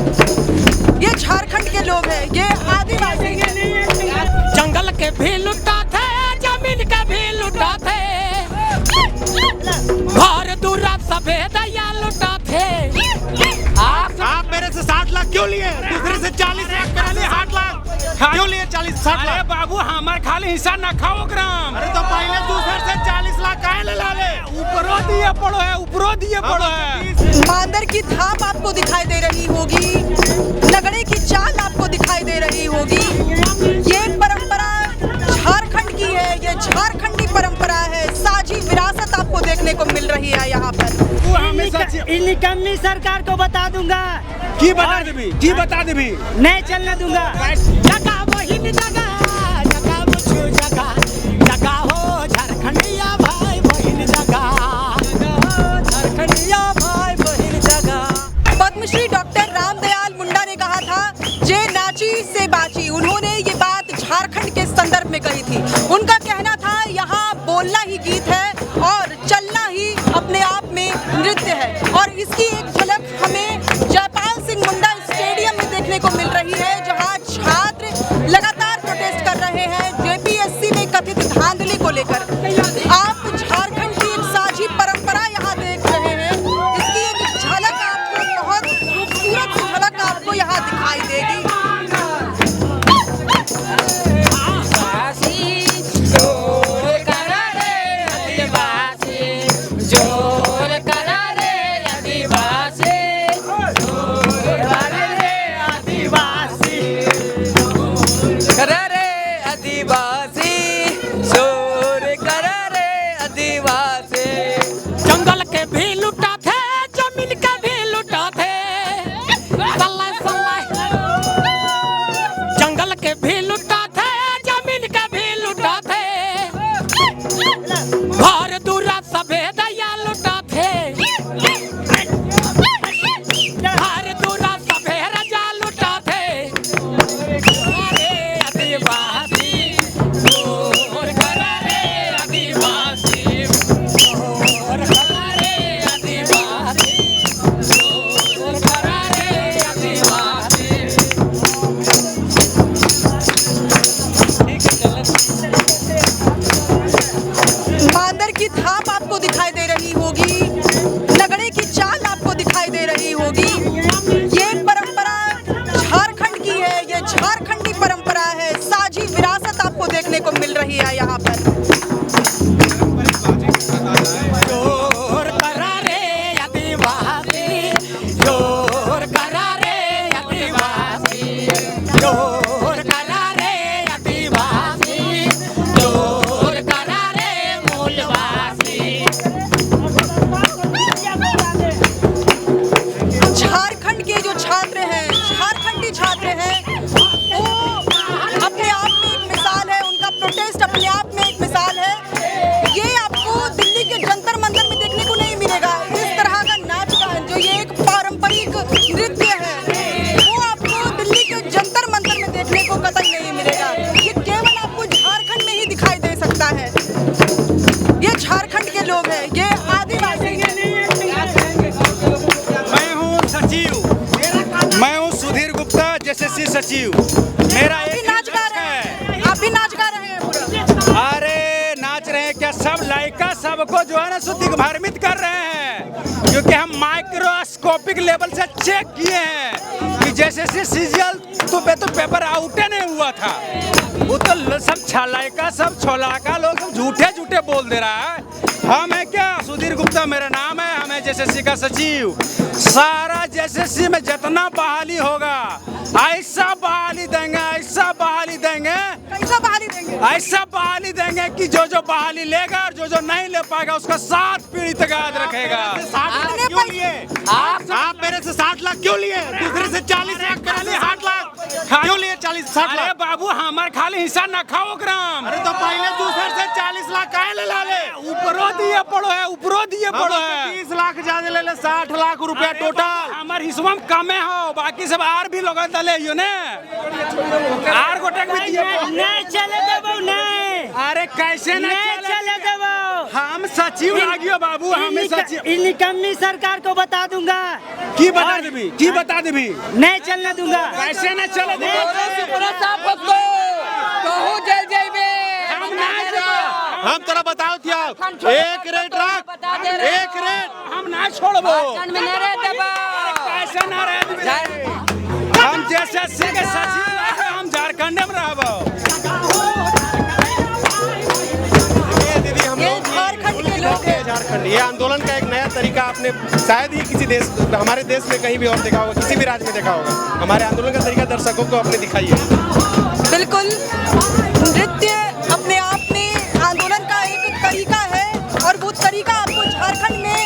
ये झारखंड के लोग हैं, ये आदिवासी हैं। जंगल के भी लुटा थे, जमीन के भी लुटा थे, घर दूरा सफेद या लुटा थे। आप मेरे से 60 लाख क्यों लिए? दूसरे से 40 लाख, मेरे लिए 60 लाख क्यों लिए? 40-60 लाख बाबू हमारे खाली हिस्सा न खाओ ग्राम। अरे तो पहले दूसरे से 40 लाख काहे ले ला ले? ऊपरों दिए पड़ो है, ऊपरों दिए पड़ो है। मांदर की थाप आपको दिखाई दे रही होगी, लगड़े की चाल आपको दिखाई दे रही होगी। ये परंपरा झारखंड की है, ये झारखंडी परंपरा है। साझी विरासत आपको देखने को मिल रही है यहाँ पर। निकम्मी सरकार को बता दूंगा की बता देबी, की बता देबी, नहीं चलने दूंगा। जगह वही जगह, जगह मुझे जगह, जगह हो झारखंडिया भाई बहन जगह, झारखंडिया भाई बहन जगह। पद्मश्री डॉक्टर रामदयाल मुंडा ने कहा था, जे नाची से बाची। उन्होंने ये बात झारखंड के संदर्भ में कही थी। उनका कहना था यहाँ बोलना ही गीत है और चलना ही अपने आप में नृत्य है। और इसकी एक झलक हमें जयपाल सिंह मुंडा स्टेडियम में देखने को मिल रही है, जहाँ छात्र लगातार प्रोटेस्ट कर रहे हैं जेपीएससी में कथित धांधली को लेकर। आप झारखंड की एक साझी परंपरा यहाँ देख रहे हैं। इसकी एक झलक आपको, बहुत खूबसूरत झलक आपको यहाँ दिखाई देगी। जंगल के भी लुटा थे, जमीन के भी लुटा थे, जंगल के भी लुटा थे, जमीन के भी लुटा थे, घर दूरा सफेद या लुटा थे, घर दूरा सफेद या लुटा थे। अरे आदिवासी और करा रे आदिवासी, और करा रे आदिवासी, और करा रे आदिवासी। मांदर की थाप आपको दिखाई दे रही होगी, लगड़े की चाल आपको दिखाई दे रही होगी। ये परंपरा झारखंड की है, ये झारखंडी परंपरा है। साझी विरासत आपको देखने को मिल रही है यहाँ पर। जोर करा रे आदिवासी, जोर करा रे आदिवासी, जोर करा रे आदिवासी, जोर करा रे मूलवासी। झारखंड के जो छात्र हैं, झारखंडी छात्र हैं, वो अपने आप में एक मिसाल है। उनका प्रोटेस्ट अपने आप में एक मिसाल है। ये आपको दिल्ली के जंतर मंतर में देखने को नहीं मिलेगा। इस तरह का नाच का जो ये एक पारंपरिक नृत्य है, वो आपको दिल्ली के जंतर मंतर में देखने को कतई नहीं मिलेगा। ये केवल आपको झारखंड में ही दिखाई दे सकता है। ये झारखंड के लोग हैं, ये आदिवासी हैं। मैं हूँ सचिव, मैं हूँ सुधीर गुप्ता, जेएसएससी सचिव। मेरा आप भी एक नाच गा रहे हैं, आप भी नाच गा रहे हैं पूरा। अरे नाच रहे हैं क्या? सब लाइका सबको जो है ना सो दिग्भ्रमित कर रहे हैं, क्योंकि हम माइक्रोस्कोपिक लेवल से चेक किए हैं कि जैसे सीजीएल तो पेपर आउटे नहीं हुआ था। वो तो सब छलाइका, सब छोलाका लोग सब झूठे झूठे बोल दे रहा है। हम है क्या? सुधीर गुप्ता मेरा नाम है, हमें जेएसएससी का सचिव। सारा जेएसएससी में जितना बहाली होगा ऐसा बहाली देंगे, ऐसा बहाली देंगे, कैसा बहाली देंगे? ऐसा बहाली देंगे कि जो जो बहाली लेगा और जो जो नहीं ले पाएगा उसका 7 पीढ़ी तक याद रखेगा। क्यों लिए? आप मेरे से 60 लाख क्यों लिए? दूसरे से 40 लाख, मेरे लिए 60 लाख क्यों लिए? 40-60 लाख बाबू हमारे खाली हिस्सा न खाओ ग्राम। अरे तो पहले दूसरे से 40 लाख काहे ले ला ले? ऊपरों दिए पड़ो है, ऊपरों दिए पड़ो है। 30 लाख ज्यादा ले ले, 60 लाख रुपया टोटल। हमारे हिस्सा में कमे हो, बाकी सब आर भी लोग दले यो ने आर गोटक भी दिए। नहीं चले देबो, नहीं। अरे कैसे नहीं नहीं चले देबो। हम सचिव लागियो बाबू, हमें सचिव इन निकम्मी सरकार को बता दूंगा की बता देबी, की बता देबी, नहीं चलने दूंगा। कैसे न चले दे, हम तोरा बताओ थी आप एक रेट रख, एक रेट हम ना छोड़बो, कैसे न रहे, हम जैसे के सचिव लागे, हम झारखंड में रहबो। दीदी हम ये झारखंड के लोग हैं। झारखंड ये आंदोलन का एक नया तरीका आपने शायद ही किसी देश, हमारे देश में कहीं भी और देखा होगा, किसी भी राज्य में देखा होगा। हमारे आंदोलन का तरीका दर्शकों को अपने दिखाइए। बिल्कुल, नृत्य अपने आप में आंदोलन का एक तरीका है और वो तरीका आपको झारखंड में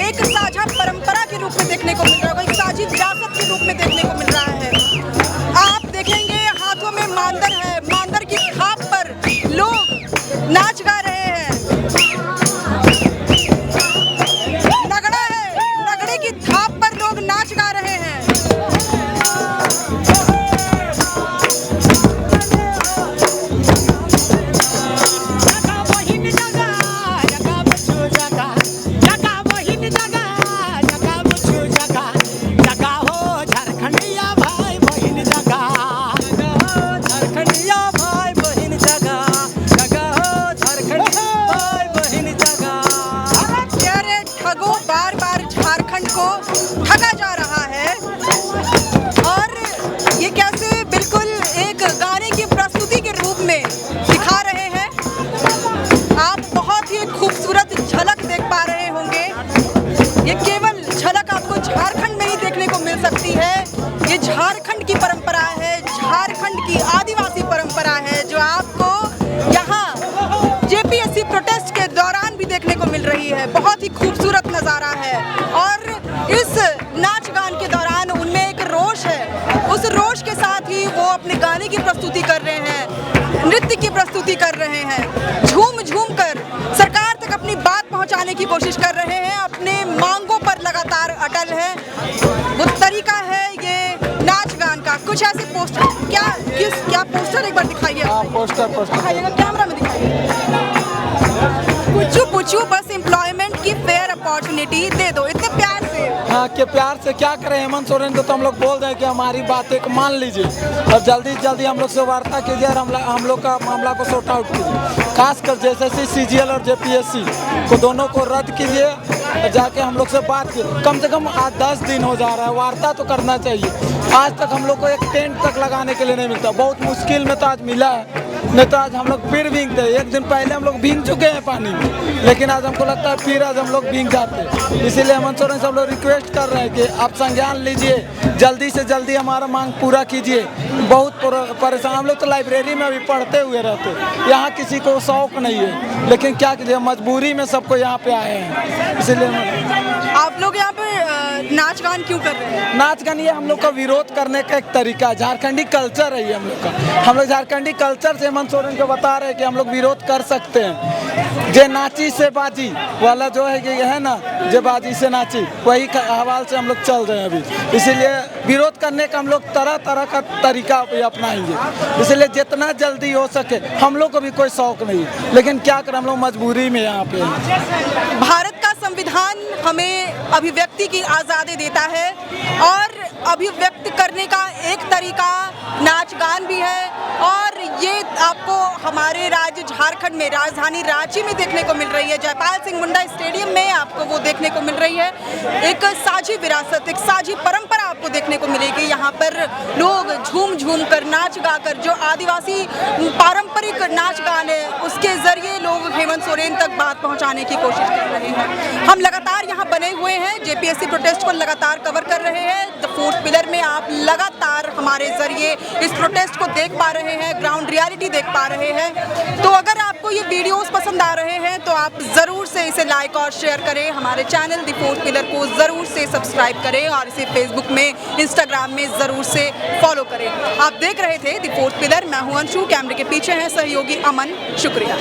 एक साझा परंपरा के रूप में देखने को मिल रहा है, एक साझी विरासत के रूप में देखने को मिल रहा है। आप देखेंगे हाथों में मांदर है, मांदर की खाप पर लोग नाच गा रहे हैं। नगड़ा है, नगड़े की खाप पर लोग नाच गा रहे हैं। ठगा जा रहा है और ये कैसे बिल्कुल एक गाने की प्रस्तुति के रूप में दिखा रहे हैं। आप बहुत ही खूबसूरत झलक देख पा रहे होंगे। ये केवल झलक आपको झारखंड में ही देखने को मिल सकती है। ये झारखंड की परंपरा है, झारखंड की आदिवासी परंपरा है, जो आपको यहाँ जेपीएससी प्रोटेस्ट के दौरान भी देखने को मिल रही है। बहुत ही खूबसूरत नज़ारा है और इस नाच गान के दौरान उनमें एक रोष है। उस रोष के साथ ही वो अपने गाने की प्रस्तुति कर रहे हैं, नृत्य की प्रस्तुति कर रहे हैं, झूम झूम कर सरकार तक अपनी बात पहुंचाने की कोशिश कर रहे हैं, अपने मांगों पर लगातार अटल है। वो तरीका है ये नाच गान का। कुछ ऐसे पोस्टर, क्या पोस्टर एक बार दिखाइए, पोस्टर दिखाइएगा, कैमरा में दिखाइए। पूछू बस एम्प्लॉयमेंट की फेयर अपॉर्चुनिटी दे दो, इतने प्यार से। हाँ, के प्यार से क्या करें हेमंत सोरेन को तो हम लोग बोल रहे हैं कि हमारी बातें को मान लीजिए और जल्दी से जल्दी हम लोग से वार्ता कीजिए और हम लोग का मामला को सॉर्ट आउट कीजिए। खासकर जैसे सीजीएल और जेपीएससी को दोनों को रद्द कीजिए, जाके हम लोग से बात कीजिए। कम से कम आज 10 दिन हो जा रहा है, वार्ता तो करना चाहिए। आज तक हम लोग को एक टेंट तक लगाने के लिए नहीं मिलता, बहुत मुश्किल में तो आज मिला है, नहीं तो आज हम लोग फिर भीगते। एक दिन पहले हम लोग भीग चुके हैं पानी में, लेकिन आज हमको लगता है फिर आज हम लोग भीग जाते। इसीलिए हेमंत सोरेन से हम लोग रिक्वेस्ट कर रहे हैं कि आप संज्ञान लीजिए, जल्दी से जल्दी हमारा मांग पूरा कीजिए। बहुत परेशान हम लोग तो लाइब्रेरी में भी पढ़ते हुए रहते, यहाँ किसी को शौक नहीं है, लेकिन क्या कीजिए मजबूरी में सबको यहाँ पे आए हैं। इसीलिए आप लोग यहाँ पे नाच गान क्यों कर रहे हैं? नाच गान ये हम लोग का विरोध करने का एक तरीका है, झारखंडी कल्चर है ये हम लोग का। हम लोग झारखंडी कल्चर से हेमंत सोरेन को बता रहे हैं कि हम लोग विरोध कर सकते हैं। जे नाची से बाजी वाला जो है कि है ना, जे बाजी से नाची, वही हवाल से हम लोग चल रहे हैं अभी। इसीलिए विरोध करने का हम लोग तरह तरह का तरीका अपनाएंगे। इसलिए जितना जल्दी हो सके, हम लोग को भी कोई शौक नहीं, लेकिन क्या करें हम लोग मजबूरी में यहाँ पे। भारत का संविधान हमें अभिव्यक्ति की आज़ादी देता है और अभिव्यक्त करने का एक तरीका नाच गान भी है और ये आपको हमारे राज्य झारखंड में राजधानी रांची में देखने को मिल रही है। जयपाल सिंह मुंडा स्टेडियम में आपको वो देखने को मिल रही है। एक साझी विरासत, एक साझी परंपरा आपको देखने को मिलेगी। यहाँ पर लोग झूम झूम कर नाच गा कर, जो आदिवासी पारंपरिक नाच गान है उसके जरिए लोग हेमंत सोरेन तक बात पहुँचाने की कोशिश कर रहे हैं। हम लगातार यहाँ बने हुए हैं, जेपीएससी प्रोटेस्ट को लगातार कवर कर रहे हैं। द फोर्थ पिलर में आप लगातार हमारे जरिए इस प्रोटेस्ट को देख पा रहे हैं, ग्राउंड रियलिटी देख पा रहे हैं। तो अगर आपको ये वीडियोस पसंद आ रहे हैं तो आप ज़रूर से इसे लाइक और शेयर करें, हमारे चैनल द फोर्थ पिलर को ज़रूर से सब्सक्राइब करें और इसे फेसबुक में, इंस्टाग्राम में ज़रूर से फॉलो करें। आप देख रहे थे द फोर्थ पिलर, मैं हूं अंशु, कैमरे के पीछे हैं सहयोगी अमन। शुक्रिया।